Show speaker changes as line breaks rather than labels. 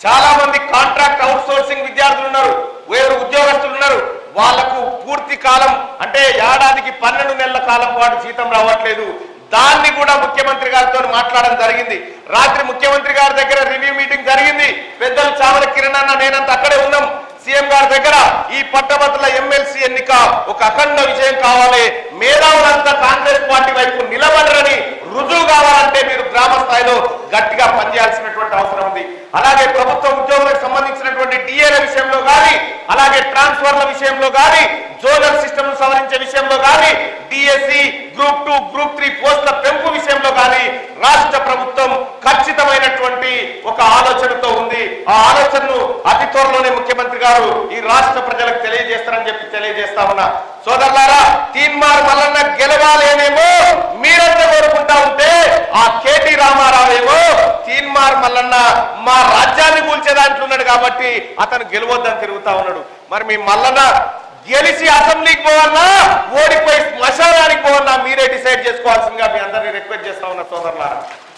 చాలా మంది contract out sourcing విద్యార్థులు ఉన్నారు, వేరు ఉద్యోగస్తులు ఉన్నారు. వాళ్లకు పూర్తి కాలం అంటే ఏడాదికి 12 నెలల కాలం పాటు జీతం రావట్లేదు. దాన్ని కూడా ముఖ్యమంత్రి గారితో మాట్లాడడం జరిగింది. రాత్రి ముఖ్యమంత్రి గారి దగ్గర రివ్యూ మీటింగ్ జరిగింది. పెద్దలు చావల కిరణ్ అన్న నేనంతా అక్కడే ఉన్నాం. సీఎం గారి దగ్గర ఈ పట్టభద్రుల ఎమ్మెల్సీ ఎన్నిక ఒక అఖండ విజయం కావాలి, మేధావులంతా కాంగ్రెస్ పార్టీ వైపు నిలబడరని రుజువు కావాలంటే మీరు గ్రామ స్థాయిలో గట్టిగా పనిచేయాల్సినటువంటి అవసరం ఉంది. అలాగే ప్రభుత్వ ఉద్యోగులకు సంబంధించినటువంటి డిఏల విషయంలో కానీ, అలాగే ట్రాన్స్ఫర్ల విషయంలో కానీ, జోనల్ సిస్టమ్ సవరించే విషయంలో కానీ, డిఎస్సి గ్రూప్ 2 గ్రూప్ 3 పోస్టుల పెంపు విషయంలో కానీ రాష్ట్ర ప్రభుత్వం ఖచ్చితమైనటువంటి ఒక ఆలోచనతో ఉంది. ఆ ఆలోచనను అతి త్వరలోనే ముఖ్యమంత్రి గారు ఈ రాష్ట్ర ప్రజలకు తెలియజేస్తారని చెప్పి తెలియజేస్తా ఉన్నా. సోదరులారా, తీన్మార్ మల్లన్న గెలవాలేనేమో మీరంతా కోరుకుంటా ఉంటే ఆ కేటీ రామారావు ఏమో తీన్మార్ మల్లన్న మా రాజ్యాన్ని కూల్చే దాంట్లో ఉన్నాడు కాబట్టి అతను గెలవద్దని తిరుగుతా ఉన్నాడు. మరి మీ మల్లన్న గెలిచి అసెంబ్లీకి పోవన్నా, ఓడిపోయి శ్మశానానికి పోవన్నా మీరే డిసైడ్ చేసుకోవాల్సిందిగా మీ అందరినీ రిక్వెస్ట్ చేస్తా ఉన్నా సోదరులారా.